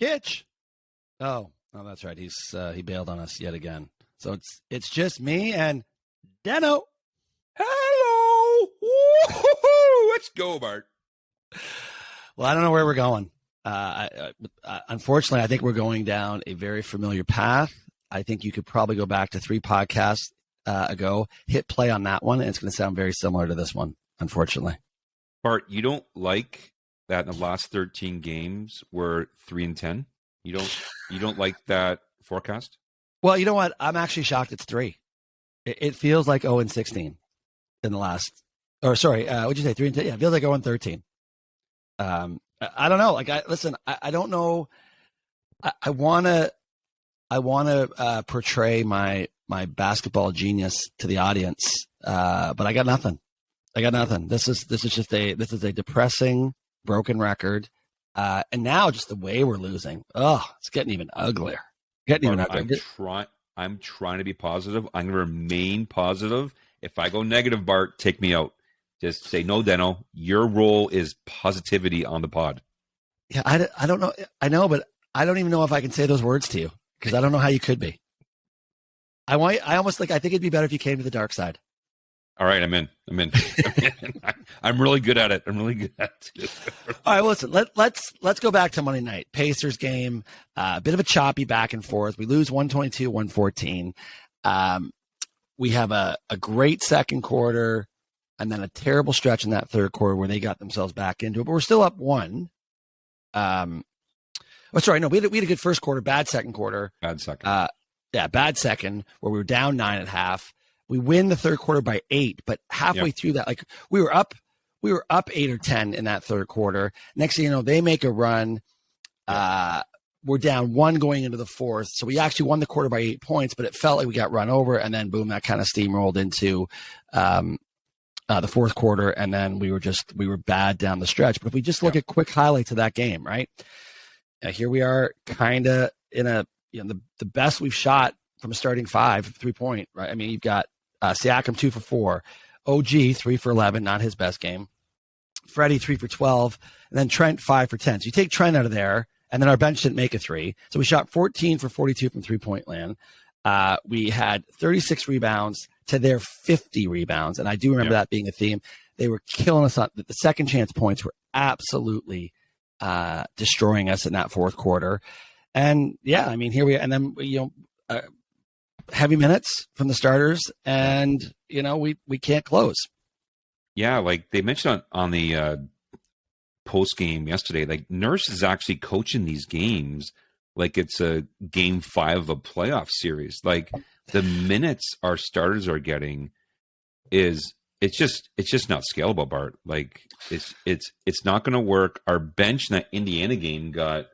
Kitch. Oh, that's right. He bailed on us yet again. So it's just me and Deno. Hello. Woo-hoo-hoo. Let's go, Bart. Well, I don't know where we're going. Unfortunately, I think we're going down a very familiar path. I think you could probably go back to 3 podcasts ago, hit play on that one, and it's going to sound very similar to this one, unfortunately. Bart, you don't like that in the last 13 games we're 3-10? You don't like that forecast? Well, you know what? I'm actually shocked it's 3. It feels like 0-16 in the last, or sorry, what'd you say? 3-10? Yeah, it feels like 0-13. I don't know. Like, I don't know. I want to portray my basketball genius to the audience, but I got nothing. This is just a depressing, broken record, and now just the way we're losing. Oh, it's getting even uglier. I'm trying to be positive. I'm going to remain positive. If I go negative, Bart, take me out. Just say, no, Deno, your role is positivity on the pod. Yeah, I don't know. I know, but I don't even know if I can say those words to you because I don't know how you could be. I think it'd be better if you came to the dark side. All right, I'm in. I'm really good at it. All right, well, listen, let's go back to Monday night. Pacers game, a bit of a choppy back and forth. We lose 122-114. We have a great second quarter and then a terrible stretch in that third quarter where they got themselves back into it. But we're still up 1. We had a good first quarter, bad second quarter. Bad second. Bad second where we were down 9 at half. We win the third quarter by 8, but halfway through that, like we were up 8 or 10 in that third quarter. Next thing you know, they make a run. We're down 1 going into the fourth. So we actually won the quarter by 8 points, but it felt like we got run over. And then boom, that kind of steamrolled into the fourth quarter. And then we were bad down the stretch. But if we just look at quick highlights of that game, right? Here we are kind of in the best we've shot from a starting 5, 3-point, right? I mean, you've got Siakam 2 for 4, OG 3 for 11, not his best game. Freddie 3 for 12, and then Trent 5 for 10. So you take Trent out of there, and then our bench didn't make a 3. So we shot 14 for 42 from 3-point land. We had 36 rebounds to their 50 rebounds, and I do remember that being a theme. They were killing us on the second chance points were absolutely destroying us in that fourth quarter. And I mean, here we are, and then heavy minutes from the starters, and we can't close. Yeah, like they mentioned on the post game yesterday, like Nurse is actually coaching these games like it's a game 5 of a playoff series. Like the minutes our starters are getting it's just not scalable, Bart. Like it's not going to work. Our bench in that Indiana game got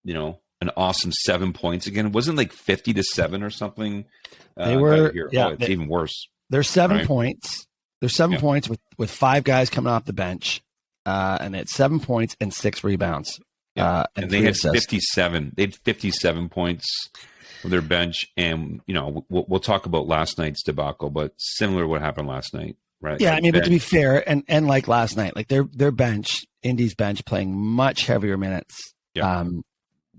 an awesome 7 points again. It wasn't like 50-7 or something. They were, it's even worse. There's 7 points. There's 7 points with 5 guys coming off the bench, and it's 7 points and 6 rebounds. And they had 57. They had 57 points from their bench, and we'll talk about last night's debacle, but similar to what happened last night, right? Yeah, I mean, but to be fair, and like last night, like their bench, Indy's bench, playing much heavier minutes.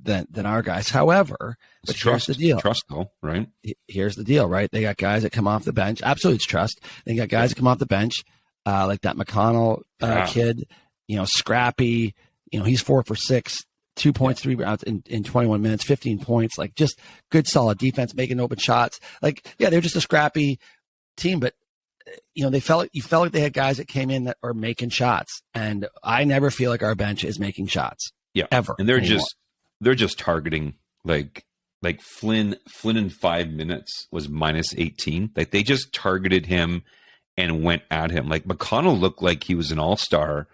Than our guys. However, but here's the deal. Trust, though, right? Here's the deal, right? They got guys that come off the bench. Absolutely, it's trust. They got guys that come off the bench, like that McConnell kid. Scrappy. He's 4 for 6, 2 points, 3 rebounds in 21 minutes, 15 points. Like just good, solid defense, making open shots. Like they're just a scrappy team, but you felt like they had guys that came in that are making shots, and I never feel like our bench is making shots. Yeah, ever. And they're just targeting like Flynn in 5 minutes was minus 18. Like they just targeted him and went at him. Like McConnell looked like he was an all-star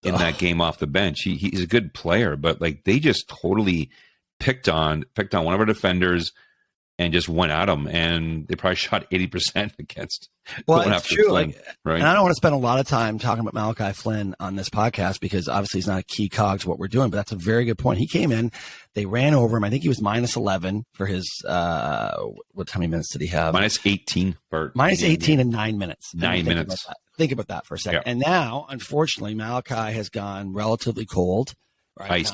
in that game off the bench. He's a good player, but like they just totally picked on one of our defenders and just went at him, and they probably shot 80% against. Well, it's true. Flynn, right? And I don't want to spend a lot of time talking about Malachi Flynn on this podcast because obviously he's not a key cog to what we're doing, but that's a very good point. He came in, they ran over him. I think he was minus 11 for his, how many minutes did he have? Minus 18. Minus 18 in 9 minutes. 9 minutes. Think about that for a second. Yeah. And now, unfortunately, Malachi has gone relatively cold. right?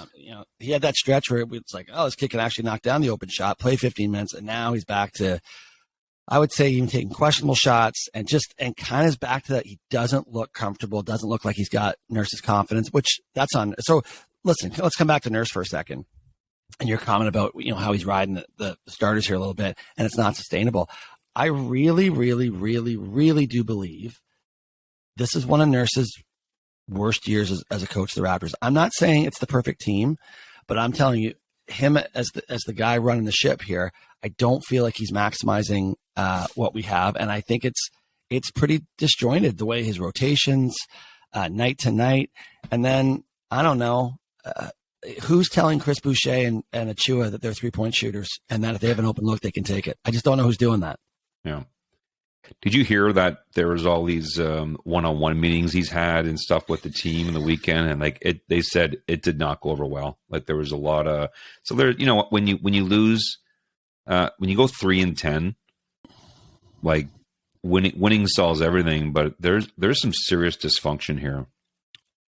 He had that stretch where it's like, oh, this kid can actually knock down the open shot, play 15 minutes, and now he's back to, I would say, even taking questionable shots and kind of is back to that. He doesn't look comfortable, doesn't look like he's got Nurse's confidence, which that's on. So listen, let's come back to Nurse for a second. And your comment about, how he's riding the starters here a little bit, and it's not sustainable. I really, really, really, really do believe this is one of Nurse's worst years as a coach of the Raptors. I'm not saying it's the perfect team, but I'm telling you, him as the guy running the ship here, I don't feel like he's maximizing what we have, and I think it's pretty disjointed the way his rotations, night to night, and then I don't know. Who's telling Chris Boucher and Achua that they're 3-point shooters and that if they have an open look, they can take it? I just don't know who's doing that. Yeah. Did you hear that there was all these one-on-one meetings he's had and stuff with the team in the weekend? And they said it did not go over well. Like there was a lot of, so there, when you lose, when you go 3-10, like winning solves everything, but there's some serious dysfunction here.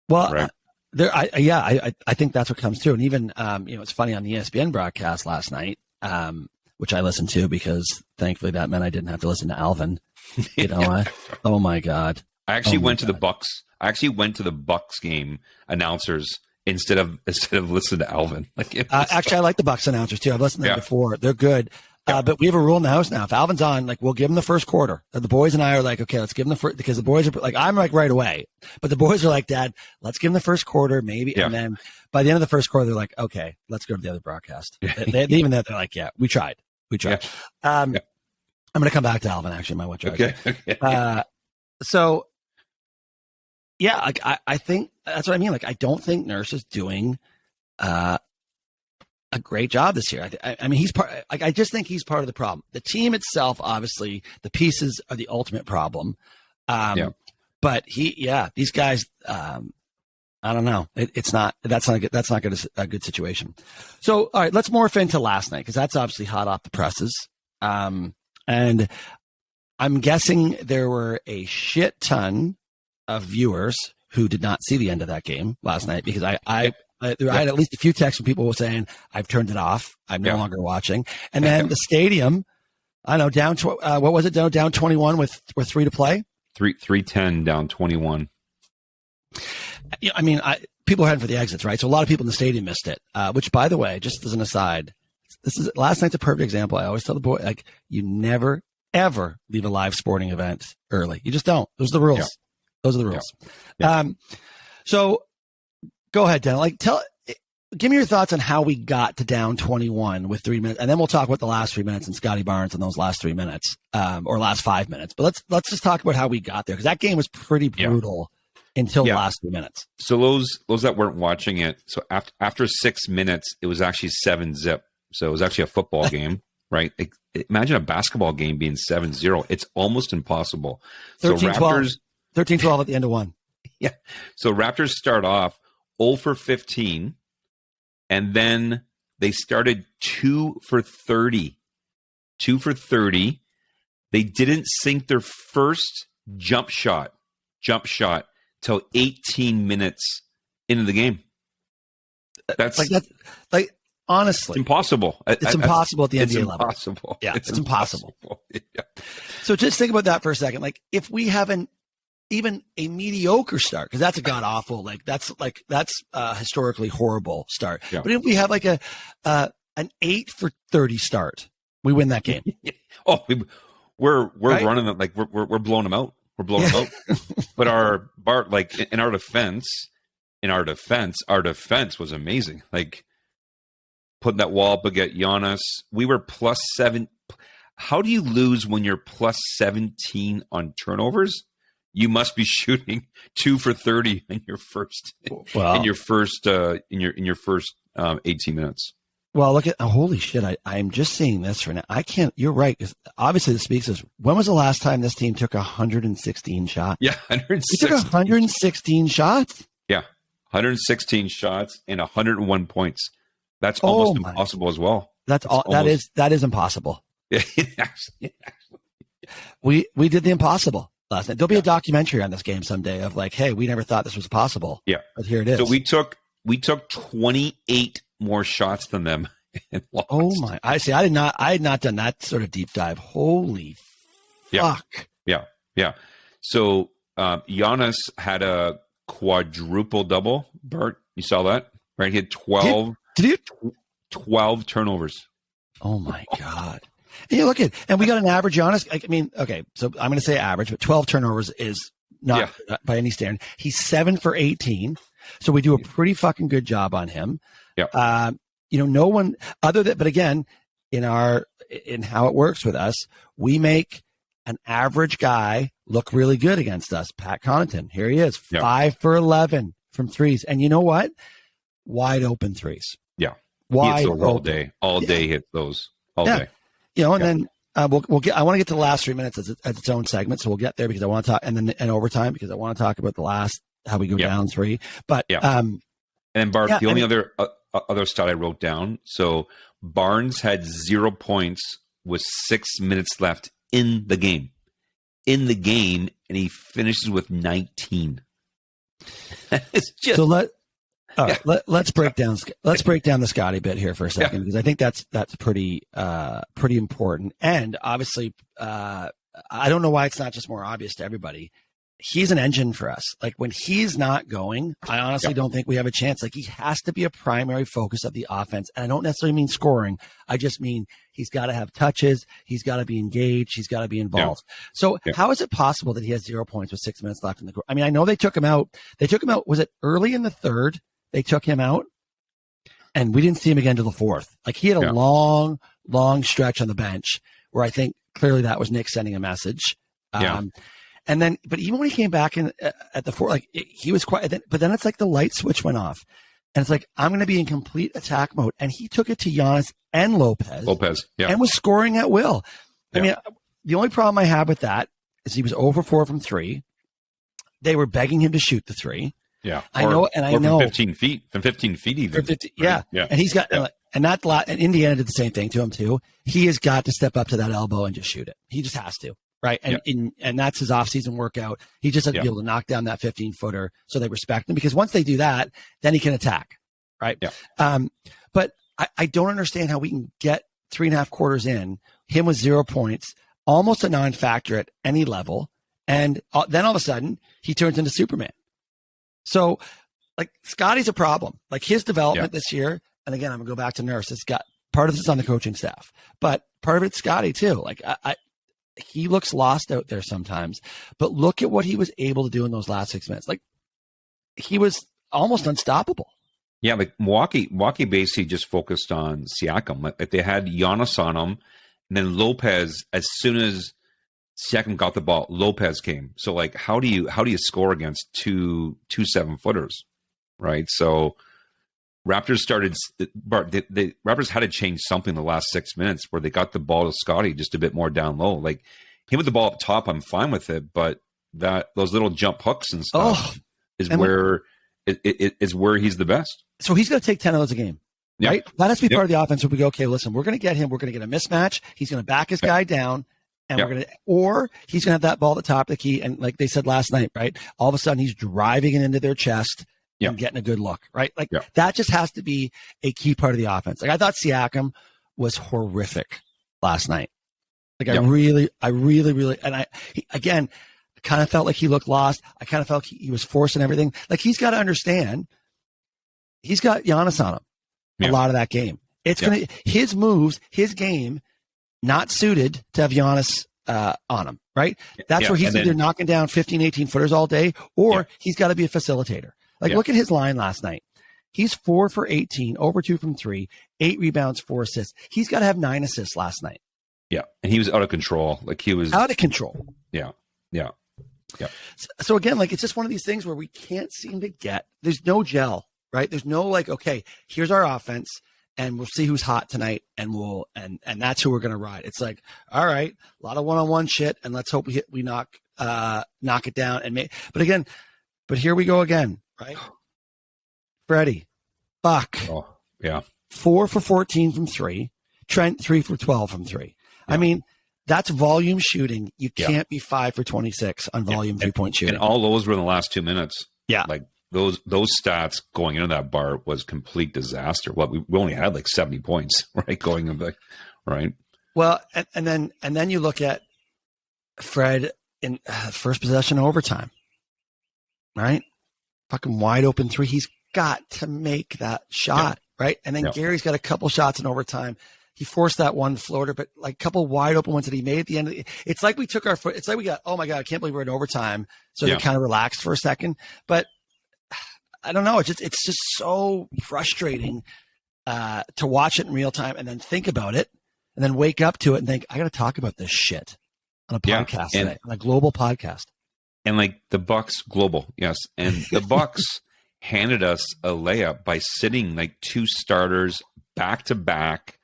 Well, right? I think that's what comes through. And even, it's funny on the ESPN broadcast last night, which I listened to because thankfully that meant I didn't have to listen to Alvin. Oh my God. I actually went to the Bucks. I actually went to the Bucks game announcers instead of listening to Alvin. Actually, I like the Bucks announcers too. I've listened to them before. They're good. But we have a rule in the house now. If Alvin's on, we'll give him the first quarter. The boys and I are like, okay, let's give him the first, because the boys are like, I'm like right away, but the boys are like, Dad, let's give him the first quarter, maybe. Yeah. And then by the end of the first quarter, they're like, okay, let's go to the other broadcast. Even that, they're like, yeah, we tried. Yeah. I'm going to come back to Alvin, actually, my watch. Okay. So yeah, I think that's what I mean. I don't think Nurse is doing, a great job this year. I mean, he's part. I just think he's part of the problem. The team itself, obviously, the pieces are the ultimate problem. But these guys. I don't know. It's not. That's not a good situation. So, all right, let's morph into last night because that's obviously hot off the presses. And I'm guessing there were a shit ton of viewers who did not see the end of that game last night because I had at least a few texts from people saying, I've turned it off. I'm no longer watching. And then the stadium, I know, down, what was it? Down 21 with 3 to play? 3:10 down 21. I mean, people are heading for the exits, right? So a lot of people in the stadium missed it, which, by the way, just as an aside, last night's a perfect example. I always tell the boy, you never, ever leave a live sporting event early. You just don't. Those are the rules. Yeah. Those are the rules. Yeah. So go ahead, Dan. Give me your thoughts on how we got to down 21 with 3 minutes, and then we'll talk about the last 3 minutes and Scotty Barnes and those last 3 minutes, or last 5 minutes. But let's just talk about how we got there because that game was pretty brutal until the last 3 minutes. So those that weren't watching it, so after 6 minutes, it was actually 7-zip. So it was actually a football game, right? Imagine a basketball game being 7-0. It's almost impossible. 13-12 at the end of one. Yeah. So Raptors start off 0 for 15, and then they started 2 for 30. 2 for 30. They didn't sink their first jump shot till 18 minutes into the game. That's honestly, it's impossible. It's impossible at the NBA level. Impossible. Yeah, it's impossible. Yeah. So just think about that for a second. If we have even a mediocre start, because that's a god awful, that's a historically horrible start. Yeah. But if we have an 8 for 30 start, we win that game. We're running them, we're blowing them out. We're blowing them out. But in our defense, our defense was amazing. Putting that wall up against Giannis, we were +7. How do you lose when you're +17 on turnovers? You must be shooting 2 for 30 in your first 18 minutes. Well, look at holy shit! I'm just seeing this right now. I can't. You're right. Obviously, this speaks as when was the last time this team took 116 shots? Yeah, 116. We took 116 shots. Yeah, 116 shots and 101 points. That's almost impossible as well. That is impossible. We did the impossible last night. There'll be a documentary on this game someday of hey, we never thought this was possible. Yeah, but here it is. So we took we took 28 more shots than them and lost. Oh my! I see. I had not done that sort of deep dive. Holy fuck! Yeah. So Giannis had a quadruple double. Bart, you saw that, right? He had 12. Did he? 12 turnovers. Oh my god! And you look at, and we got an average Giannis. I mean, okay, so I'm going to say average, but 12 turnovers is not by any standard. He's 7 for 18, so we do a pretty fucking good job on him. Yeah. No one other than, but again, in how it works with us, we make an average guy look really good against us. Pat Connaughton, here he is, 5 for 11 from threes, and you know what? Wide open threes. Yeah. Wide he hits those open. all day hit those all day. And then we'll get. I want to get to the last 3 minutes as its own segment, so we'll get there because I want to talk, and overtime because I want to talk about the last how we go down 3. But and Bart, the only other stat I wrote down. So Barnes had 0 points with 6 minutes left in the game. And he finishes with 19. It's just so let's break down the Scotty bit here for a second because I think that's pretty important. And obviously, I don't know why it's not just more obvious to everybody. He's an engine for us. Like when he's not going, I honestly don't think we have a chance. Like he has to be a primary focus of the offense. And I don't necessarily mean scoring. I just mean he's got to have touches. He's got to be engaged. He's got to be involved. So how is it possible that he has 0 points with 6 minutes left in the court? I mean, I know they took him out. Was it early in the third? They took him out and we didn't see him again till the fourth. Like he had a long stretch on the bench where I think clearly that was Nick sending a message. And then, but even when he came back in at the fourth, like he was quiet. But then it's like the light switch went off, and it's like I'm going to be in complete attack mode. And he took it to Giannis and Lopez, and was scoring at will. I mean, the only problem I have with that is he was 0 for 4 from 3. They were begging him to shoot the 3. Yeah, I know from 15 feet, even. 50, yeah, and he's got and Indiana did the same thing to him too. He has got to step up to that elbow and just shoot it. He just has to. Right. And that's his offseason workout. He just has to be able to knock down that 15-footer so they respect him because once they do that, then he can attack. Right. Yeah. But I don't understand how we can get 3.5 quarters in, him with 0 points, almost a non-factor at any level. And then all of a sudden he turns into Superman. So like Scotty's a problem. Like his development this year. And again, I'm gonna go back to Nurse. It's got part of this on the coaching staff, but part of it's Scotty too. Like he looks lost out there sometimes, but look at what he was able to do in those last 6 minutes. Like he was almost unstoppable. Yeah, like Milwaukee basically just focused on Siakam. Like they had Giannis on him, and then Lopez. As soon as Siakam got the ball, Lopez came. So like, how do you score against two 7-footers, right? So Raptors started, but the Raptors had to change something the last 6 minutes where they got the ball to Scotty just a bit more down low. Like him with the ball up top, I'm fine with it, but those little jump hooks and stuff is where he's the best. So he's going to take 10 of those a game, right? That has to be part of the offense where we go, okay, listen, we're going to get him. We're going to get a mismatch. He's going to back his guy down. And or he's going to have that ball at the top of the key. And like they said last night, right? All of a sudden he's driving it into their chest. And getting a good look, right? Like that just has to be a key part of the offense. Like I thought Siakam was horrific last night. Like I really, and I kind of felt like he looked lost. I kind of felt he was forcing everything. Like he's got to understand, he's got Giannis on him a lot of that game. It's going to, his moves, his game, not suited to have Giannis on him, right? That's where he's either knocking down 15, 18 footers all day, or he's got to be a facilitator. Like, look at his line last night. He's 4 for 18, over 2 from 3, 8 rebounds, 4 assists. He's got to have 9 assists last night. Yeah, and he was out of control. Like he was out of control. Yeah. So again, like it's just one of these things where we can't seem to get. There's no gel, right? There's no like, okay, here's our offense, and we'll see who's hot tonight, and we'll and that's who we're gonna ride. It's like, all right, a lot of one-on-one shit, and let's hope we knock it down and but here we go again. Right, Freddie, Buck. 4 for 14 from 3. Trent 3 for 12 from 3. I mean, that's volume shooting. You can't be 5 for 26 on volume 3-point shooting. And all those were in the last 2 minutes. Yeah, like those stats going into that bar was complete disaster. What we only had like 70 points, right? Going in the right. Well, and then you look at Fred in first possession overtime, right? Fucking wide open three. He's got to make that shot, right? And then Gary's got a couple shots in overtime. He forced that one floater, but like a couple wide open ones that he made at the end of the, it's like we took our foot. It's like we got, oh my God, I can't believe we're in overtime. So they kind of relaxed for a second. But I don't know. It's just so frustrating to watch it in real time and then think about it and then wake up to it and think, I got to talk about this shit on a podcast today, on a global podcast. And like the Bucks global, yes. And the Bucks handed us a layup by sitting like two starters back to back.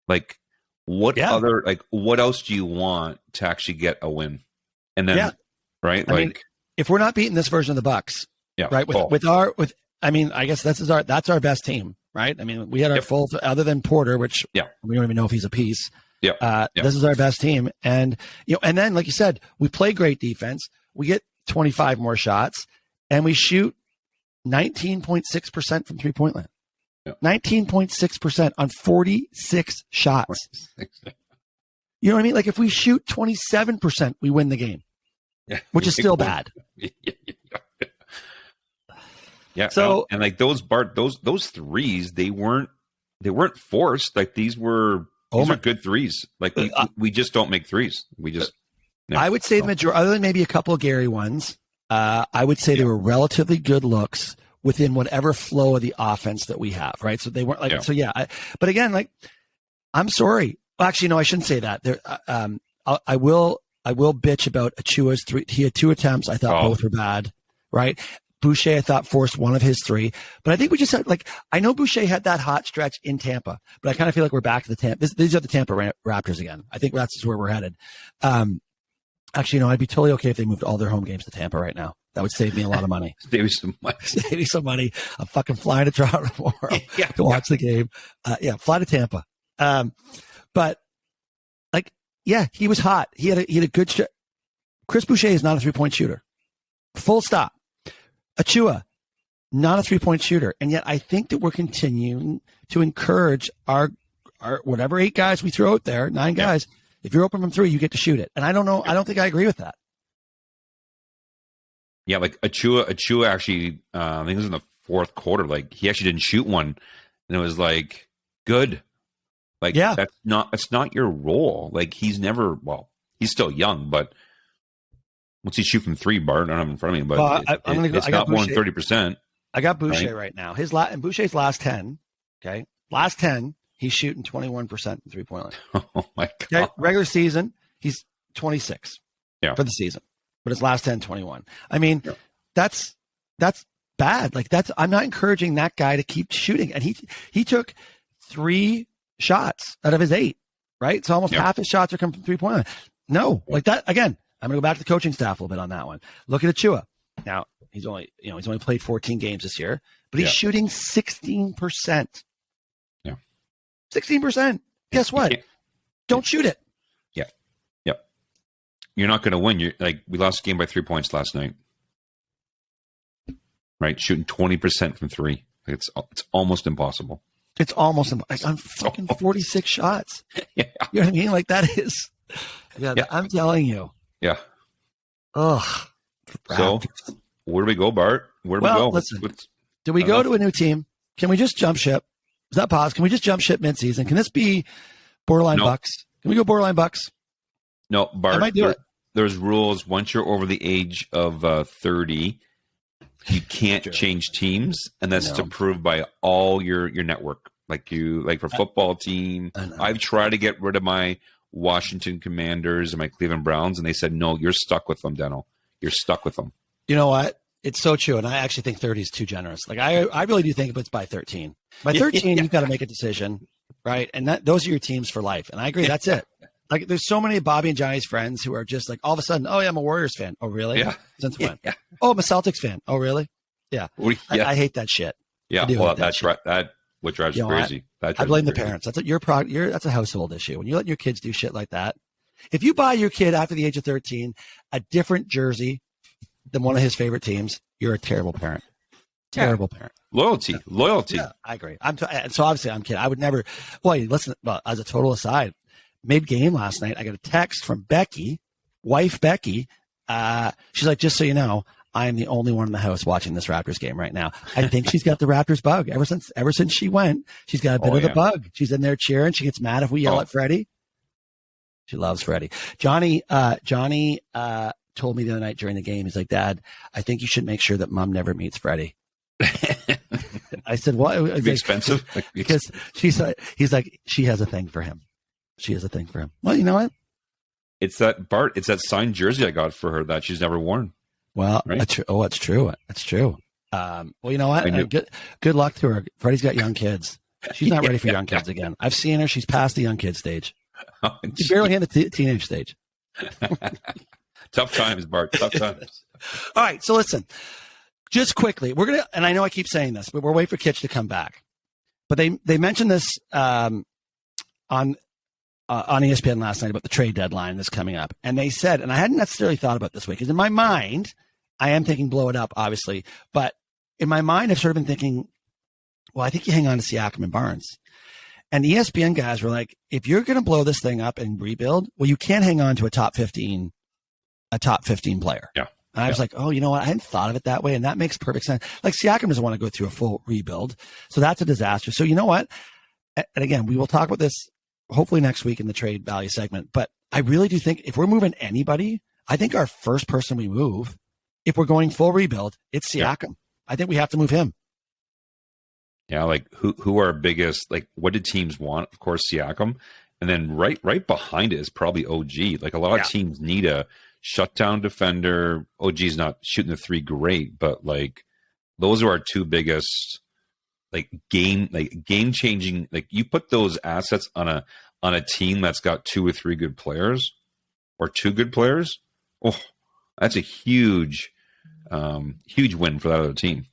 Like what other, like what else do you want to actually get a win? And then, right? I mean, if we're not beating this version of the Bucks, right? I mean, I guess that's our best team, right? I mean, we had our full, other than Porter, which we don't even know if he's a piece. This is our best team. And, and then, like you said, we play great defense. We get 25 more shots and we shoot 19.6% from 3-point land. 19.6% on 46 shots. You know what I mean? Like if we shoot 27%, we win the game, which is still bad. So and like those threes, they weren't forced. Like these are good threes. Like we just don't make threes. We just. I would say the majority, other than maybe a couple of Gary ones, I would say they were relatively good looks within whatever flow of the offense that we have, right? So they weren't like, but again, like, I'm sorry. Well, actually, no, I shouldn't say that. There, I will bitch about Achua's three. He had 2 attempts. I thought both were bad, right? Boucher, I thought, forced one of his 3, but I think we just had, like, I know Boucher had that hot stretch in Tampa, but I kind of feel like we're back to the Tampa. These are the Tampa Raptors again. I think that's where we're headed. Actually, I'd be totally okay if they moved all their home games to Tampa right now. That would save me a lot of money. Save me some money. Save me some money. I'm fucking flying to Toronto tomorrow to watch the game. Fly to Tampa. But like, he was hot. He had a good shot. Chris Boucher is not a 3-point shooter. Full stop. Achua, not a 3-point shooter. And yet I think that we're continuing to encourage our whatever 8 guys we throw out there, 9 guys. If you're open from 3, you get to shoot it. And I don't know. I don't think I agree with that. Yeah, like Achua actually, I think it was in the 4th quarter. Like he actually didn't shoot one, and it was like good. Like that's not your role. Like he's still young, but once he shoot from 3, Bart, I don't have it in front of me, but it's not more than 30%. I got Boucher right now. Boucher's last 10. Okay, last 10. He's shooting 21% from 3-point line. Oh my God! Okay? Regular season, he's 26 for the season, but his last 10, 21. I mean, that's bad. Like I'm not encouraging that guy to keep shooting. And he took 3 shots out of his 8, right? So almost half his shots are coming from 3-point line. No, like that again. I'm gonna go back to the coaching staff a little bit on that one. Look at Achua. Now he's only played 14 games this year, but he's shooting 16%. 16%. Guess what? Don't shoot it. Yeah. You're not going to win. You're like, we lost the game by 3 points last night. Right? Shooting 20% from 3. Like it's almost impossible. It's almost impossible. I'm fucking 46 shots. You know what I mean? Like that is. I'm telling you. Yeah. Ugh. So where do we go, Bart? Where do we go? Listen. Do we go to a new team? Can we just jump ship? Is that pause? Can we just jump ship midseason? Can this be borderline Bucks? Can we go borderline Bucks? No, Bart. I might do it. There's rules. Once you're over the age of 30, you can't change teams, and that's approved by all your network. Like for football team, I've tried to get rid of my Washington Commanders and my Cleveland Browns, and they said no. You're stuck with them, Deno. You're stuck with them. You know what? It's so true, and I actually think 30 is too generous. Like I really do think it's by 13. By 13, you've got to make a decision, right? And those are your teams for life. And I agree, that's it. Like there's so many Bobby and Johnny's friends who are just like all of a sudden, oh yeah, I'm a Warriors fan. Oh really? Yeah. Since when? Yeah. Oh, I'm a Celtics fan. Oh really? Yeah. I hate that shit. Yeah. Well, that's right. That what drives you crazy. I blame the parents. That's that's a household issue. When you let your kids do shit like that, if you buy your kid after the age of 13 a different jersey than one of his favorite teams, you're a terrible parent. Terrible parent. Loyalty. Yeah, I agree. So obviously I'm kidding. I would never. Well, listen. Well, as a total aside, mid-game last night, I got a text from Becky, wife Becky. She's like, just so you know, I am the only one in the house watching this Raptors game right now. I think she's got the Raptors bug. Ever since she went, she's got a bit of the bug. She's in there cheering. She gets mad if we yell at Freddie. She loves Freddie. Johnny told me the other night during the game, he's like, Dad, I think you should make sure that Mom never meets Freddie. I said, what? It'd be expensive. Because he's like, she has a thing for him. She has a thing for him. Well, you know what? It's that signed jersey I got for her that she's never worn. Well, right? That's true. That's true. Well, you know what? Good luck to her. Freddie's got young kids. She's not ready for young kids again. I've seen her. She's past the young kid stage. She's barely in the teenage stage. Tough times, Bart. Tough times. All right. So listen, just quickly, we're gonna, and I know I keep saying this, but we're waiting for Kitch to come back. But they mentioned this on ESPN last night about the trade deadline that's coming up, and they said, and I hadn't necessarily thought about this week, because in my mind, I am thinking blow it up, obviously, but in my mind, I've sort of been thinking, well, I think you hang on to Siakam and Barnes. And the ESPN guys were like, if you're going to blow this thing up and rebuild, well, you can't hang on to a top 15 player. Yeah. And I was like, oh, you know what? I hadn't thought of it that way. And that makes perfect sense. Like Siakam doesn't want to go through a full rebuild. So that's a disaster. So you know what? And again, we will talk about this hopefully next week in the trade value segment. But I really do think if we're moving anybody, I think our first person we move, if we're going full rebuild, it's Siakam. Yeah. I think we have to move him. Yeah, like who are our biggest, like what did teams want? Of course, Siakam. And then right behind it is probably OG. Like a lot of teams need a shutdown defender. OG's not shooting the three great, but like those are our two biggest game changing. Like you put those assets on a team that's got two or three good players or two good players. Oh, that's a huge win for that other team.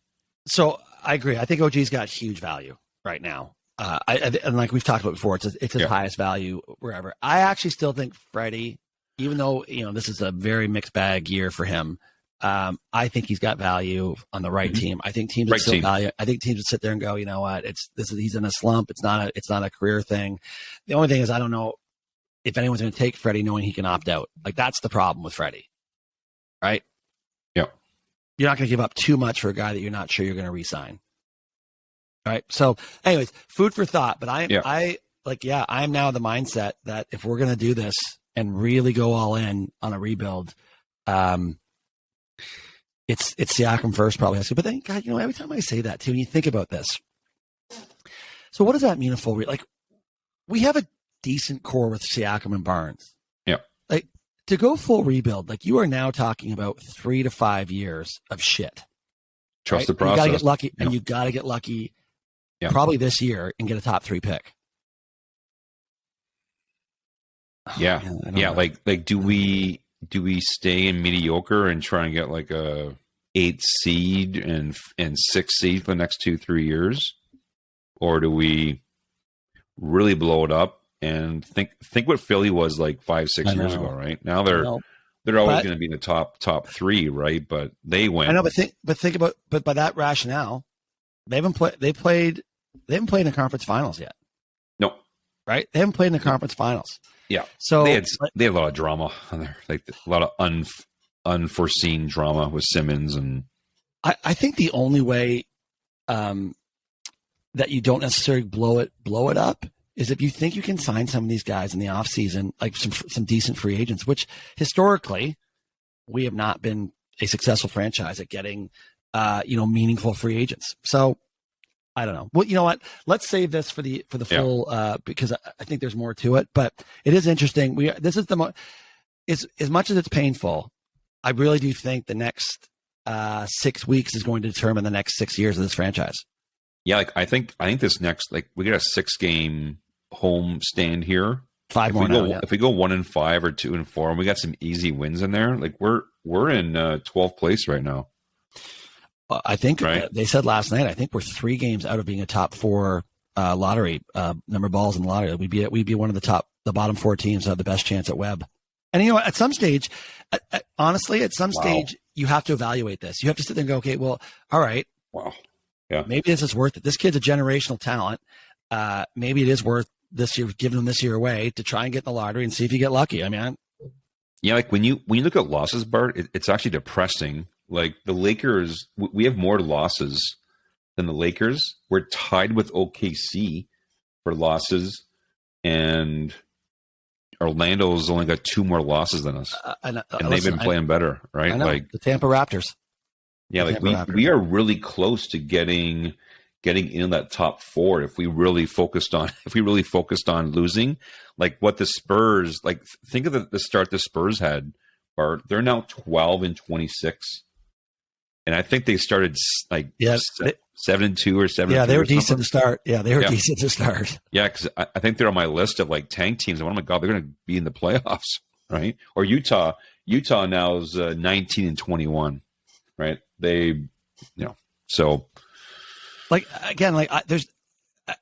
So I agree. I think OG's got huge value right now. And like we've talked about before, it's his highest value wherever. I actually still think Freddie, even though this is a very mixed bag year for him, I think he's got value on the right team. I think teams would still value. I think teams would sit there and go, you know what, he's in a slump. It's not a career thing. The only thing is I don't know if anyone's going to take Freddie knowing he can opt out. Like that's the problem with Freddie, right? Yeah. You're not going to give up too much for a guy that you're not sure you're going to re-sign. All right. So anyways, food for thought, but I am now the mindset that if we're going to do this and really go all in on a rebuild, it's Siakam first probably. But then, God, every time I say that too, and you think about this, so what does that mean a full like we have a decent core with Siakam and Barnes. Yeah. Like to go full rebuild, like you are now talking about 3 to 5 years of shit. Trust the process. You got to get lucky, and you got to get lucky probably this year and get a top 3 pick. Yeah. Yeah. Like do we stay in mediocre and try and get like a 8th seed and 6th seed for the next 2-3 years? Or do we really blow it up and think what Philly was like 5-6 years ago, right? Now they're always going to be in the top 3, right? But they went. I know, but think about by that rationale, they haven't played in the conference finals yet. No. Right? They haven't played in the conference finals. Yeah. So they had a lot of drama on there, like a lot of unforeseen drama with Simmons, and I think the only way that you don't necessarily blow it up is if you think you can sign some of these guys in the offseason, like some decent free agents, which historically we have not been a successful franchise at getting meaningful free agents. So I don't know. Well, you know what? Let's save this for the full because I think there's more to it. But it is interesting. This is as much as it's painful. I really do think the next 6 weeks is going to determine the next 6 years of this franchise. Yeah, like I think this next, like we get a 6-game home stand here. 5 more now. If we go 1-5 or 2-4, and we got some easy wins in there, like we're in 12th place right now. I think they said last night, I think we're 3 games out of being a top 4 lottery number of balls in the lottery. We'd be one of the bottom 4 teams that have the best chance at Webb. And at some stage, honestly, stage, you have to evaluate this. You have to sit there and go, okay, well, all right. Wow. Yeah. Maybe this is worth it. This kid's a generational talent. Maybe it is worth this year, giving him this year away to try and get in the lottery and see if you get lucky. I mean, yeah, like when you look at losses, Bart, it's actually depressing. Like the Lakers, we have more losses than the Lakers. We're tied with OKC for losses, and Orlando's only got 2 more losses than us, and they've been playing better, right? I know, like the Tampa Raptors. Yeah, like we are really close to getting in that top 4 if we really focused on losing. Like what the Spurs, like think of the start the Spurs had, Bart. They're now 12-26. And I think they started like 7-2 or 7-3. Yeah, they were decent to start. Yeah, they were decent to start. Yeah, because I think they're on my list of like tank teams. Oh my God, they're going to be in the playoffs, right? Or Utah now is 19-21, right? They, so like again, like there's,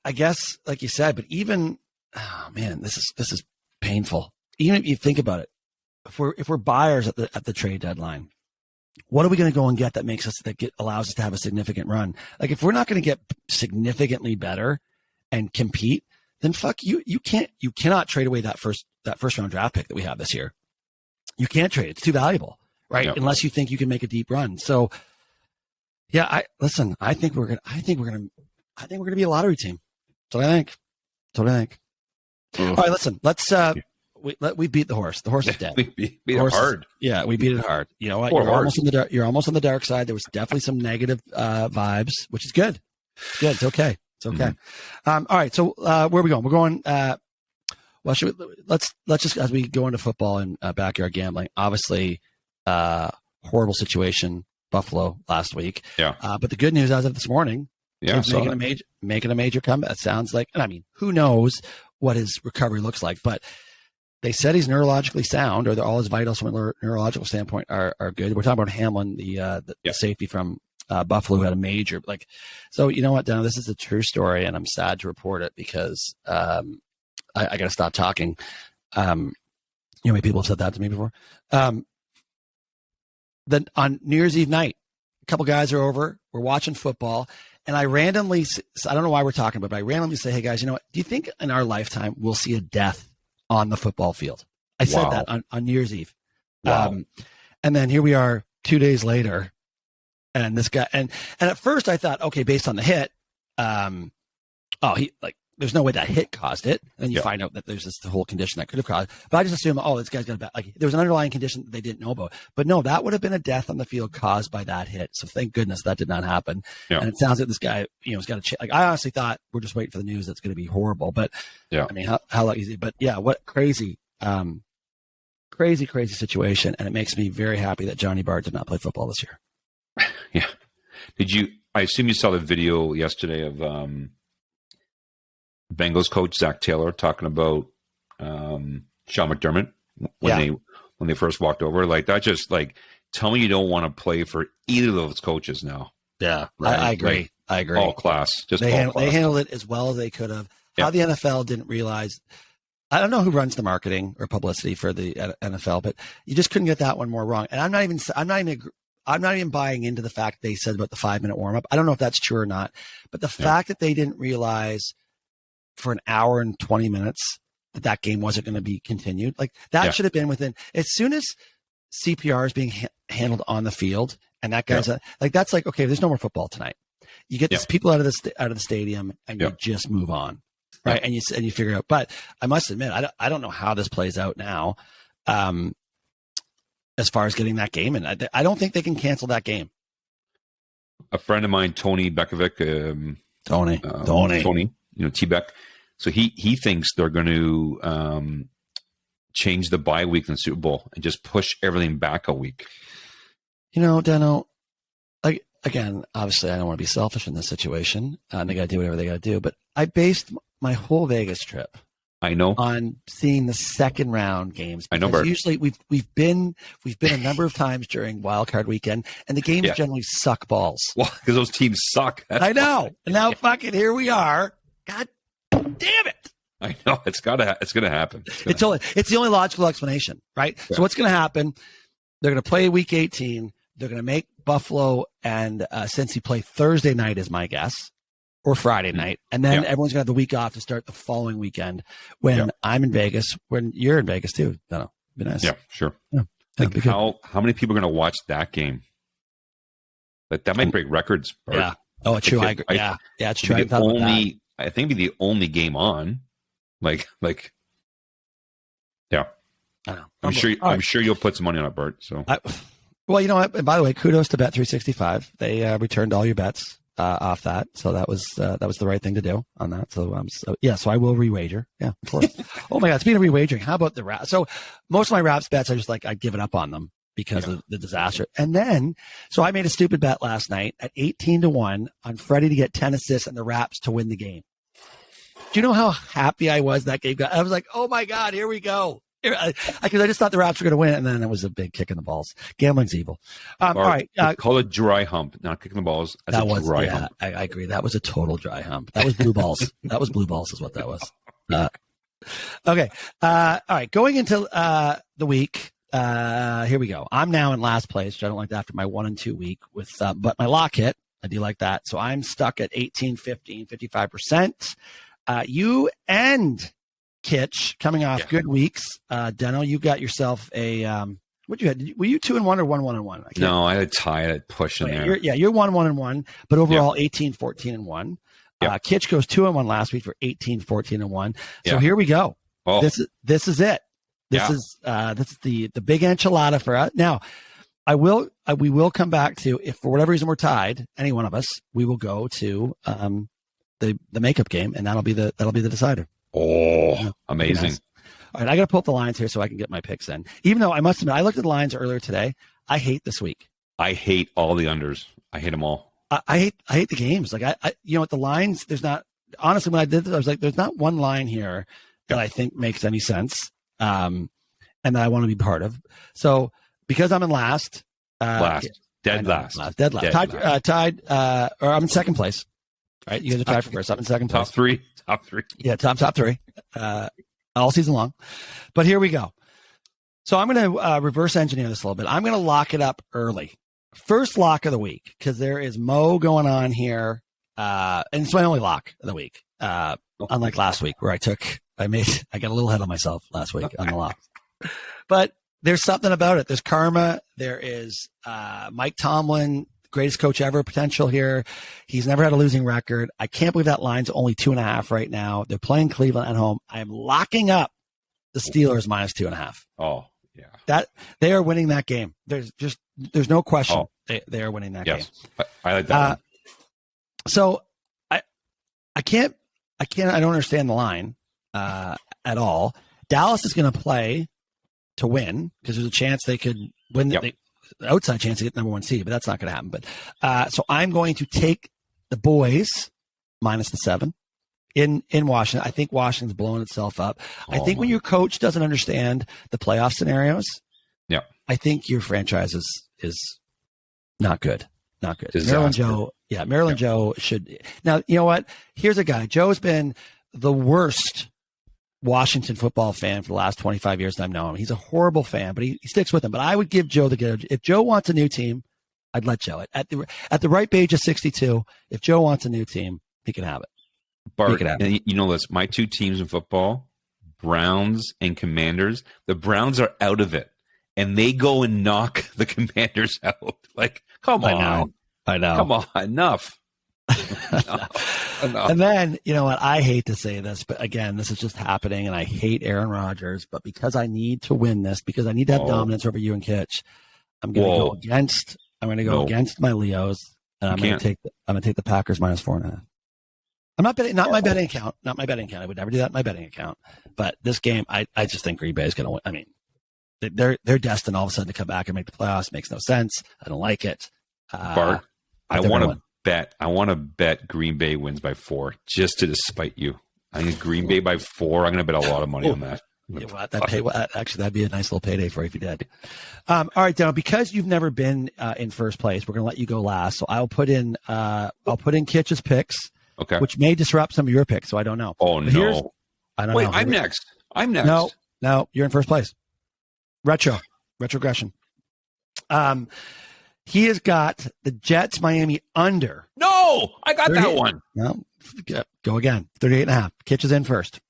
I guess, like you said, but even, oh man, this is painful. Even if you think about it, if we're buyers at the trade deadline, what are we going to go and get that makes us allows us to have a significant run? Like if we're not going to get significantly better and compete, then fuck you. You cannot trade away that first round draft pick that we have this year. You can't trade it. It's too valuable, right? Yep. Unless you think you can make a deep run. So yeah, I think we're gonna be a lottery team. That's what I think. All right, listen, let's we beat the horse. The horse is dead. we beat it hard. We beat it hard. You know what? You're almost on the dark side. There was definitely some negative vibes, which is good. It's good. It's okay. It's okay. Mm-hmm. All right. So where are we going? We're going. Let's just, as we go into football and backyard gambling. Obviously, horrible situation. Buffalo last week. Yeah. But the good news as of this morning, making a major comeback. It sounds like, and I mean, who knows what his recovery looks like, but they said he's neurologically sound, or all his vitals from a neurological standpoint are good. We're talking about Hamlin, the safety from Buffalo, who had a major, so you know what, Deno, this is a true story, and I'm sad to report it because I got to stop talking. Many people have said that to me before. Then on New Year's Eve night, a couple guys are over, we're watching football, and I randomly, I don't know why we're talking about it, but I randomly say, hey guys, you know what, do you think in our lifetime we'll see a death on the football field? I said that on New Year's Eve. Wow. And then here we are 2 days later, and this guy, and at first I thought, okay, based on the hit, there's no way that hit caused it. And then you find out that there's this whole condition that could have caused it. But I just assume, this guy's got a bad, there was an underlying condition that they didn't know about. But no, that would have been a death on the field caused by that hit. So thank goodness that did not happen. Yeah. And it sounds like this guy, has got to I honestly thought we're just waiting for the news that's going to be horrible. But I mean, how lucky is it? But yeah, what crazy situation. And it makes me very happy that Johnny Bart did not play football this year. Yeah. I assume you saw the video yesterday of, Bengals coach Zach Taylor talking about Sean McDermott when they first walked over. Like that, just tell me you don't want to play for either of those coaches now. Yeah, right? I agree. I agree. All class. They handled it as well as they could have. How the NFL didn't realize. I don't know who runs the marketing or publicity for the NFL, but you just couldn't get that one more wrong. And I'm not even buying into the fact they said about the 5-minute warm up. I don't know if that's true or not, but the fact that they didn't realize for an hour and 20 minutes that game wasn't going to be continued. That should have been within, as soon as CPR is being handled on the field, and that guy's that's okay, there's no more football tonight. You get these people out of the stadium, and you just move on, right? And you figure out. But I must admit, I don't know how this plays out now, as far as getting that game, and I don't think they can cancel that game. A friend of mine, Tony Bekovic, Tony, T-Beck. So he thinks they're going to change the bye week in the Super Bowl and just push everything back a week. Deno, again, obviously I don't want to be selfish in this situation. They got to do whatever they got to do. But I based my whole Vegas trip, on seeing the second round games. I know, Bert. Usually we've been a number of times during Wild Card Weekend, and the games generally suck balls. Well, because those teams suck. I know. And now fucking here we are. God damn it. I know. It's going to happen. It's the only logical explanation, right? Yeah. So what's going to happen? They're going to play week 18. They're going to make Buffalo and Cincy play Thursday night is my guess, or Friday night. And then everyone's going to have the week off to start the following weekend when I'm in Vegas, when you're in Vegas too. I don't know. Be nice. Yeah, sure. Yeah. Like how many people are going to watch that game? Like that might break records. Bart. Yeah. Oh, true. I agree. Yeah, it's true. I think it'd be the only game on. Like, yeah. I know. I'm sure you'll put some money on it, Bart. So, well, you know what? And by the way, kudos to Bet365. They returned all your bets off that, so that was the right thing to do on that. So, so I will rewager. Yeah, of course. Oh my God, speaking of rewagering, how about the Raps? So, most of my Raps bets are just like I've given up on them because of the disaster. And then, so I made a stupid bet last night at 18-1 on Freddie to get 10 assists and the Raps to win the game. Do you know how happy I was that game got? I was like, oh my God, here we go. Because I just thought the Raps were going to win, and then it was a big kick in the balls. Gambling's evil. All right. Call it dry hump, not kicking the balls. That was dry hump. I agree. That was a total dry hump. That was blue balls. That was blue balls is what that was. Okay. All right. Going into the week, here we go. I'm now in last place, which I don't like that after my 1-2 week with, but my lock hit. I do like that. So I'm stuck at 18-15, 55%. You and Kitch coming off good weeks. Deno, you got yourself a what you had? Were you 2-1 or 1-1-1? No, I had a tie. I had push in there. You're 1-1-1, but overall 18-14-1. Kitch goes 2-1 last week for 18-14-1. So here we go. Oh. This is it. This is the big enchilada for us. Now, we will come back to, if for whatever reason we're tied, any one of us, we will go to the makeup game, and that'll be the decider. Oh, amazing. Nice. All right, I got to pull up the lines here so I can get my picks in. Even though I must admit, I looked at the lines earlier today. I hate this week. I hate all the unders. I hate them all. I hate the games. Like I you know what, the lines, there's not, honestly, when I did this, I was like, there's not one line here that I think makes any sense, and that I want to be part of. So because I'm in last. Dead last. Tied, or I'm in second place. Right, you guys are tied for first. I'm in second place. Top three. Yeah, top three. All season long. But here we go. So I'm going to reverse engineer this a little bit. I'm going to lock it up early. First lock of the week, because there is Mo going on here. And it's my only lock of the week. Unlike last week where I got a little ahead of myself last week on the lock. But there's something about it. There's karma. There is Mike Tomlin, greatest coach ever potential here. He's never had a losing record. I can't believe that line's only 2.5 right now. They're playing Cleveland at home. I am locking up the Steelers minus 2.5. Oh, yeah. That they are winning that game. There's no question they are winning that game. I like that. So I don't understand the line at all. Dallas is going to play to win because there's a chance they could win. The outside chance to get number 1 seed, but that's not going to happen. But so I'm going to take the boys minus the 7 in Washington. I think Washington's blowing itself up. I think when your coach doesn't understand the playoff scenarios, I think your franchise is not good. Not good. Disaster. Maryland Joe should. Now, you know what? Here's a guy. Joe's been the worst Washington football fan for the last 25 years that I've known him. He's a horrible fan, but he sticks with him. But I would give Joe the good. If Joe wants a new team, I'd let Joe. At the ripe age of 62, if Joe wants a new team, he can have it. Bart, and you know this, my 2 teams in football, Browns and Commanders, the Browns are out of it. And they go and knock the Commanders out. Like, come on. I know. Come on, enough. Enough. And then, you know what? I hate to say this, but again, this is just happening, and I hate Aaron Rodgers. But because I need to win this, because I need to have dominance over you and Kitch, I'm going to go against. I'm going to go against my Leos, and I'm going to take the Packers minus 4.5. I'm not betting. Not my betting account. Not my betting account. I would never do that in my betting account. But this game, I just think Green Bay is going to win. I mean, they're destined all of a sudden to come back and make the playoffs. It makes no sense. I don't like it. Bart, I want to bet Green Bay wins by 4 just to despite you. I think Green Bay by 4. I'm going to bet a lot of money on that. Actually, that'd be a nice little payday for you if you did. All right, Dano, because you've never been in first place, we're going to let you go last. So I'll put in Kitch's picks, which may disrupt some of your picks. So I don't know. Oh, no. I don't know. I'm next. No, you're in first place. Retrogression. He has got the Jets Miami under. No, I got that one. No, go again. 38.5. Kitch is in first.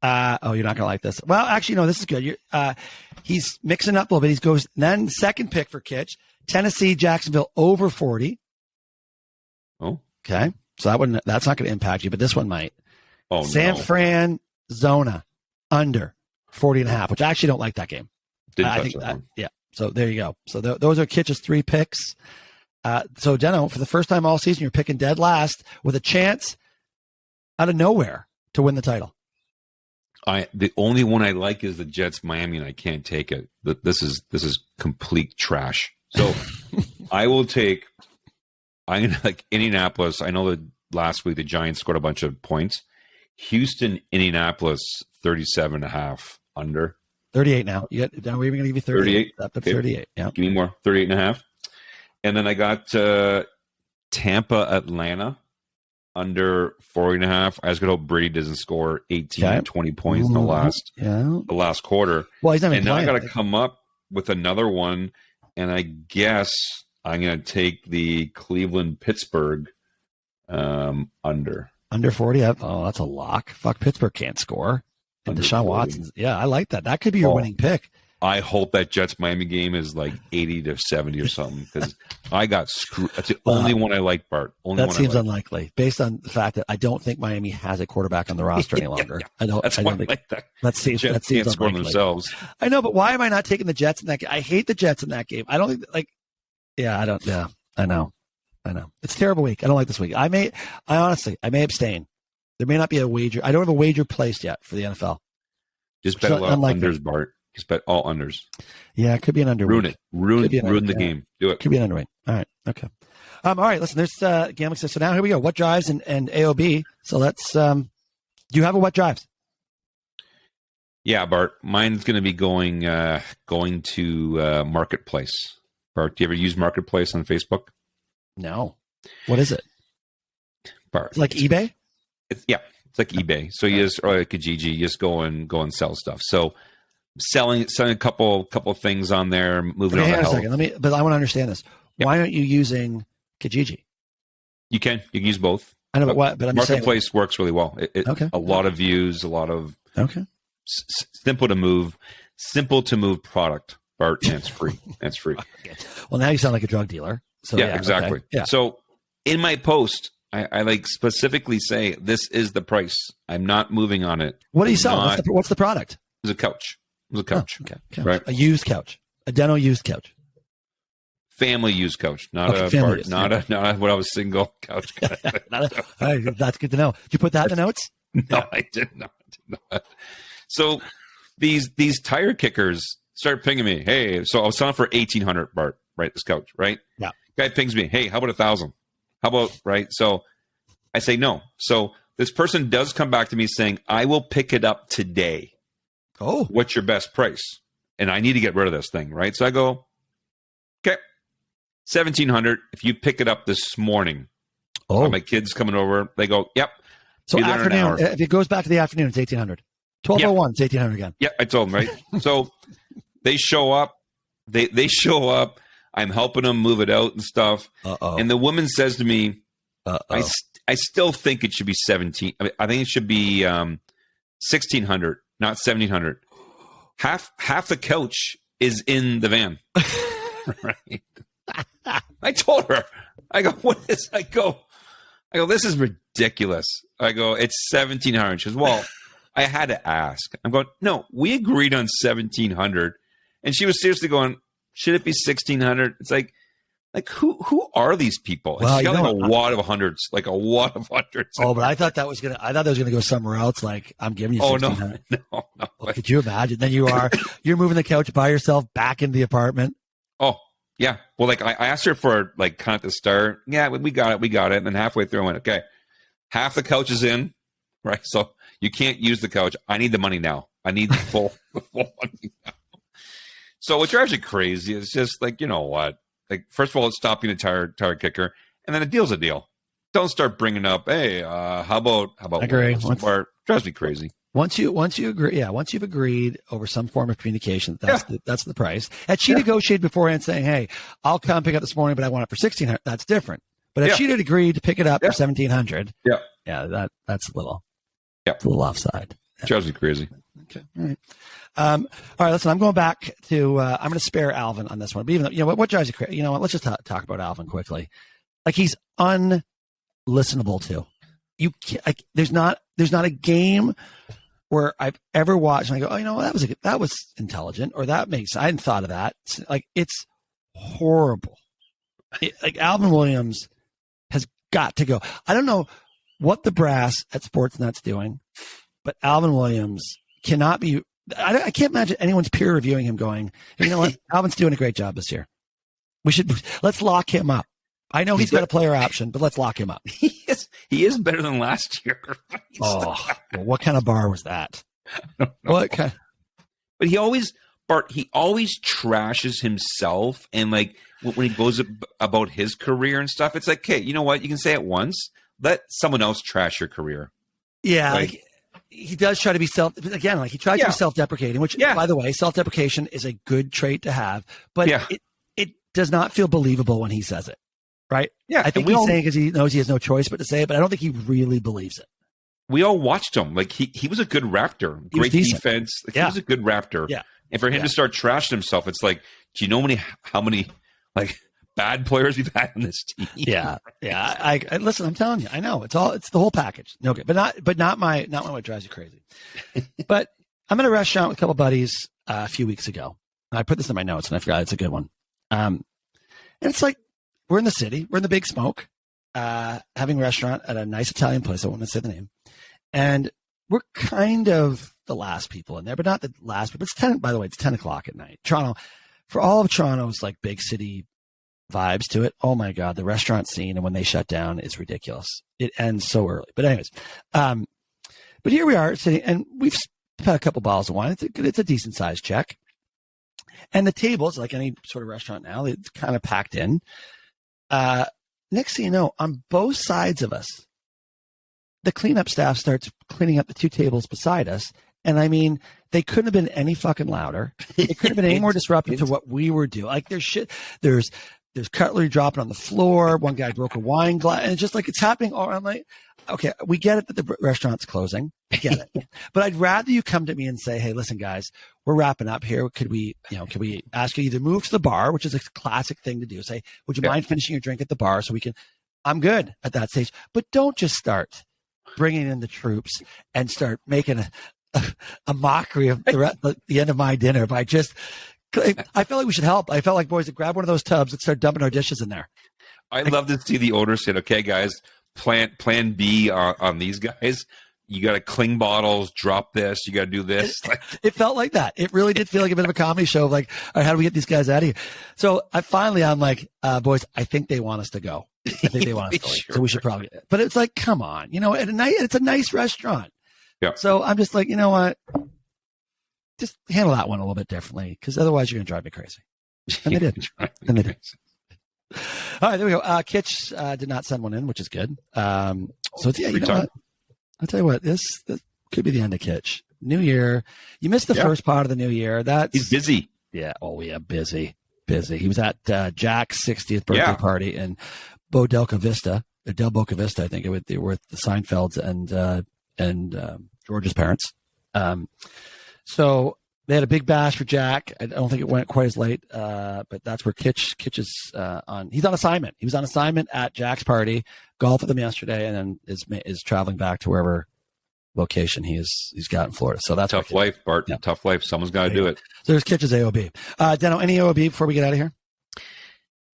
You're not going to like this. Well, actually, no, this is good. He's mixing up a little bit. He goes then second pick for Kitch. Tennessee, Jacksonville over 40. Oh, okay. So that's not going to impact you, but this one might. Oh, San Fran, Zona under 40.5, which I actually don't like that game. I think that, yeah. So there you go. So those are Kitch's 3 picks. So Deno, for the first time all season, you're picking dead last with a chance out of nowhere to win the title. The only one I like is the Jets Miami, and I can't take it. This is complete trash. So I'm gonna like Indianapolis. I know that last week the Giants scored a bunch of points. Houston, Indianapolis, 37.5 under. 38 now. We're even going to give you 38. Up to 38. Yeah. Give me more. 38.5. And then I got Tampa, Atlanta under 40.5. I just gotta hope Brady doesn't score 18, 20 points in the last quarter. Well, he's not even and playing. Now I got to come up with another one, and I guess I'm going to take the Cleveland-Pittsburgh under. Under 40? Oh, that's a lock. Fuck, Pittsburgh can't score. And Deshaun Watson. Yeah, I like that. That could be your winning pick. I hope that Jets-Miami game is like 80-70 or something, because I got screwed. That's the only one I like, Bart. That seems unlikely, based on the fact that I don't think Miami has a quarterback on the roster any longer. I don't think that seems score unlikely. Themselves. I know, but why am I not taking the Jets in that game? I hate the Jets in that game. I don't think I know. It's a terrible week. I don't like this week. I may abstain. There may not be a wager. I don't have a wager placed yet for the NFL. Just bet a lot of unders, Bart. Just bet all unders. Yeah, it could be an under. Ruin it. Ruin the game. Do it. Could be an underweight. All right. Okay. All right. Listen, there's gambling system. So now here we go. What drives and AOB. So let's. Do you have a what drives? Yeah, Bart. Mine's going to be going to Marketplace. Bart, do you ever use Marketplace on Facebook? No. What is it? Bart, it's like eBay. It's like eBay. So you just, or like Kijiji, you just go and sell stuff. So selling a couple things on there, moving on. Hang on a second. But I want to understand this. Yep. Why aren't you using Kijiji? You can use both. I know, but I'm Marketplace saying, works really well. Okay. A lot of views, a lot of simple to move product. Bart, and it's free. That's free. Okay. Well, now you sound like a drug dealer. So yeah, exactly. Okay. Yeah. So in my post, I like specifically say this is the price. I'm not moving on it. What do you sell? What's the product? It's a couch. Oh, okay. Right. A used couch. A Deno used couch. Family used couch, not a when I was single couch. That's good to know. Did you put that in the notes? No, I did not. So these tire kickers start pinging me. Hey, so I was selling for $1,800, Bart, right? This couch, right? Yeah. Guy pings me. Hey, how about $1,000? How about, right? So I say no. So this person does come back to me saying, I will pick it up today. Oh. What's your best price? And I need to get rid of this thing, right? So I go, okay, $1,700 if you pick it up this morning. Oh. My kids coming over. They go, yep. So afternoon, if it goes back to the afternoon, it's $1,800. 12:01, it's $1,800 again. Yeah, I told them, right? So they show up. They show up. I'm helping them move it out and stuff. And the woman says to me, I still think it should be 17. I think it should be 1,600, not 1,700. Half the couch is in the van. Right. I told her. I go, what is? I go, this is ridiculous. I go, it's 1,700. She goes, well, I had to ask. I'm going, no, we agreed on 1,700. And she was seriously going, should it be 1,600? It's like who are these people? Well, she got a wad of hundreds, like a wad of hundreds. Oh, but I thought that was gonna go somewhere else. Like, I'm giving you 1,600. No. Well, could you imagine? Then you're moving the couch by yourself back into the apartment. Oh, yeah. Well, like I asked her for like kind of the start. Yeah, we got it. And then halfway through I went, okay, half the couch is in, right? So you can't use the couch. I need the money now. I need the full money now. So what drives you crazy is just like, you know what? Like, first of all, it's stop being a tire kicker, and then a deal's a deal. Don't start bringing up, hey, how about I agree. Drives me crazy. Once you agree, once you've agreed over some form of communication, that's the price. Had she negotiated beforehand saying, "Hey, I'll come pick up this morning, but I want it for 1,600," that's different. But if she'd agreed to pick it up for 1,700, that's a little, it's a little offside. Drives me crazy. Okay, all right. Listen, I'm going back to. I'm going to spare Alvin on this one. But even though, what drives you crazy? You know what? Let's just talk about Alvin quickly. Like, he's unlistenable to. You can't, like, there's not a game where I've ever watched and I go, oh, that was intelligent, or I hadn't thought of that. It's horrible. Like, Alvin Williams has got to go. I don't know what the brass at Sportsnet's doing, but Alvin Williams cannot be. I can't imagine anyone's peer reviewing him going, you know what, Alvin's doing a great job this year. Let's lock him up. I know he's got a player option, but let's lock him up. He is better than last year. Well, what kind of bar was that? What kind? But he always trashes himself, and like when he goes about his career and stuff, it's like, okay, you know what? You can say it once. Let someone else trash your career. Yeah, like, he does try to be he tries to be self-deprecating, which, by the way, self-deprecation is a good trait to have, but it does not feel believable when he says it. Right? Yeah. I think he's saying because he knows he has no choice but to say it, but I don't think he really believes it. We all watched him. Like, he was a good Raptor. Great defense. Like, he was a good Raptor. Yeah. And for him to start trashing himself, it's like, do you know how many like bad players we've had in this team? Yeah. Yeah. I listen, I'm telling you, I know it's the whole package. Okay. But not what drives you crazy. But I'm in a restaurant with a couple buddies a few weeks ago. I put this in my notes and I forgot it's a good one. And it's like, we're in the city. We're in the Big Smoke, having a restaurant at a nice Italian place. I won't say the name. And we're kind of the last people in there, but not the last. But it's 10. By the way, it's 10 o'clock at night. Toronto, for all of Toronto's like big city vibes to it. Oh my God, the restaurant scene and when they shut down is ridiculous. It ends so early. But anyways, but here we are sitting, and we've had a couple bottles of wine. It's a decent sized check, and the tables, like any sort of restaurant now, it's kind of packed in. Next thing you know, on both sides of us, the cleanup staff starts cleaning up the two tables beside us. And I mean, they couldn't have been any fucking louder. It couldn't have been any more disruptive to what we were doing. Like, there's cutlery dropping on the floor. One guy broke a wine glass, and it's just like, it's happening all around. Like, okay, we get it that the restaurant's closing. I get it. But I'd rather you come to me and say, hey, listen, guys, we're wrapping up here. Could we ask you to either move to the bar, which is a classic thing to do. Say, would you mind finishing your drink at the bar so we can, I'm good at that stage. But don't just start bringing in the troops and start making a mockery of the end of my dinner by just, I felt like we should help. I felt like, boys, to grab one of those tubs and start dumping our dishes in there. I'd love to see the owner say, okay, guys, plan B on these guys. You got to cling bottles, drop this. You got to do this. It felt like that. It really did feel like a bit of a comedy show of like, all right, how do we get these guys out of here? So I'm like, boys, I think they want us to go. I think they want us to go. So we should probably, but it's like, come on, it's a nice restaurant. Yeah. So I'm just like, you know what? Just handle that one a little bit differently, because otherwise you're going to drive me crazy. And they did. All right, there we go. Kitch did not send one in, which is good. So it's, you know what? I'll tell you what, this could be the end of Kitch. New year. You missed the first part of the new year. He's busy. Yeah. Oh, yeah. Busy. He was at Jack's 60th birthday party in Del Boca Vista, I think they were with the Seinfelds and George's parents. So they had a big bash for Jack. I don't think it went quite as late, but that's where Kitch is on. He's on assignment. He was on assignment at Jack's party, golfed with them yesterday, and then is traveling back to wherever location he's got in Florida. So that's tough life, Bart. Yeah. Tough life. Someone's got to do it. So there's Kitch's AOB. Deno, any AOB before we get out of here?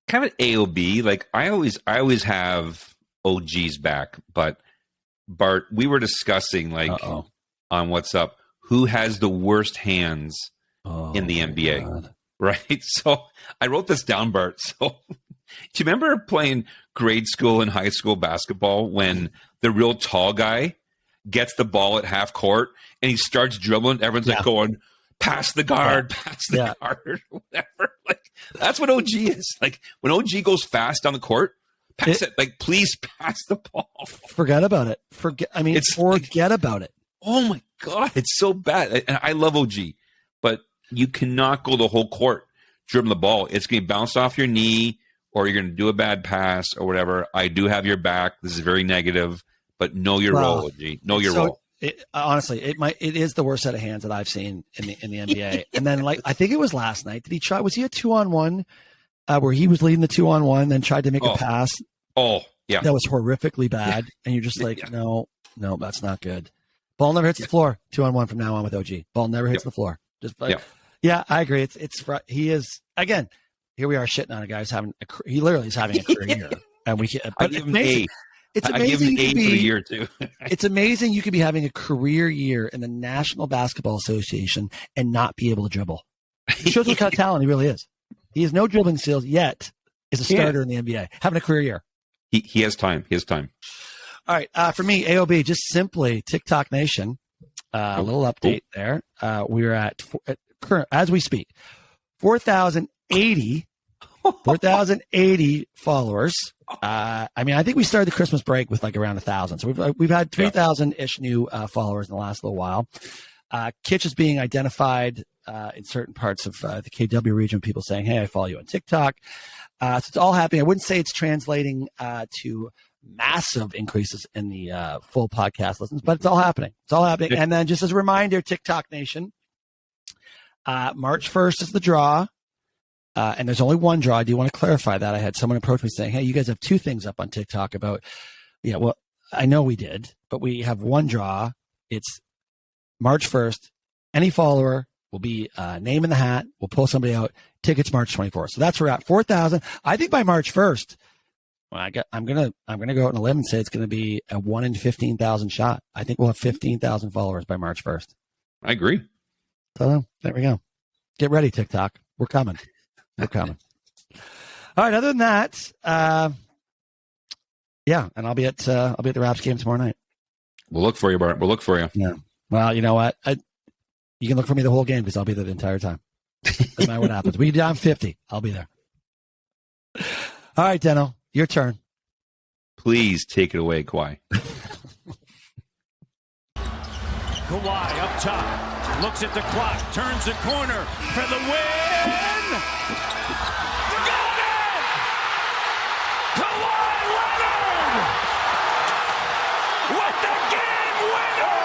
Kind of AOB. Like I always have OG's back, but Bart, we were discussing on What's Up, who has the worst hands in the NBA, God. Right? So I wrote this down, Bart. So do you remember playing grade school and high school basketball when the real tall guy gets the ball at half court and he starts dribbling? Everyone's like going, pass the guard, guard, whatever. Like that's what OG is. Like when OG goes fast down the court, pass it. Like please pass the ball. Forget about it. Forget about it. Oh my God, it's so bad. And I love OG, but you cannot go the whole court dribbling the ball. It's going to bounce off your knee, or you're going to do a bad pass or whatever. I do have your back. This is very negative, but know your role, OG. Know your role. Honestly, it is the worst set of hands that I've seen in the NBA. And then, like, I think it was last night. Did he try? Was he a 2-on-1 where he was leading the 2-on-1, then tried to make a pass? Oh, yeah. That was horrifically bad. And you're just like, no, that's not good. Ball never hits the floor. 2-on-1 from now on with OG. Ball never hits the floor. Just like, yeah, I agree. He is, again, here we are shitting on a guy who's he literally is having a career year. And I give him A. It's I give him an A for the year, too. It's amazing you could be having a career year in the National Basketball Association and not be able to dribble. It shows what kind of talent he really is. He has no dribbling skills yet. Is a starter in the NBA, having a career year. He has time. All right. For me, AOB, just simply TikTok Nation. A little update there. We're at current, as we speak, 4,080 followers. I mean, I think we started the Christmas break with like around 1,000. So we've had 3,000-ish new followers in the last little while. Kitsch is being identified in certain parts of the KW region. People saying, "Hey, I follow you on TikTok." So it's all happening. I wouldn't say it's translating to massive increases in the full podcast listens, but it's all happening. And then just as a reminder, TikTok Nation, March 1st is the draw. And there's only one draw. I do want to clarify that. I had someone approach me saying, "Hey, you guys have two things up on TikTok about," well, I know we did, but we have one draw. It's March 1st. Any follower will be name in the hat. We'll pull somebody out. Tickets March 24th. So that's where we're at. 4,000. I think by March 1st, I'm gonna go out on a limb and say it's gonna be a 1 in 15,000 shot. I think we'll have 15,000 followers by March 1st. I agree. So there we go. Get ready, TikTok. We're coming. All right. Other than that, and I'll be at the Raps game tomorrow night. We'll look for you, Bart. We'll look for you. Yeah. Well, you know what? You can look for me the whole game because I'll be there the entire time. No matter what happens. We get down 50. I'll be there. All right, Deno, your turn. Please take it away, Kawhi. Kawhi up top, looks at the clock, turns the corner for the win. Got it! Kawhi Leonard with the game winner!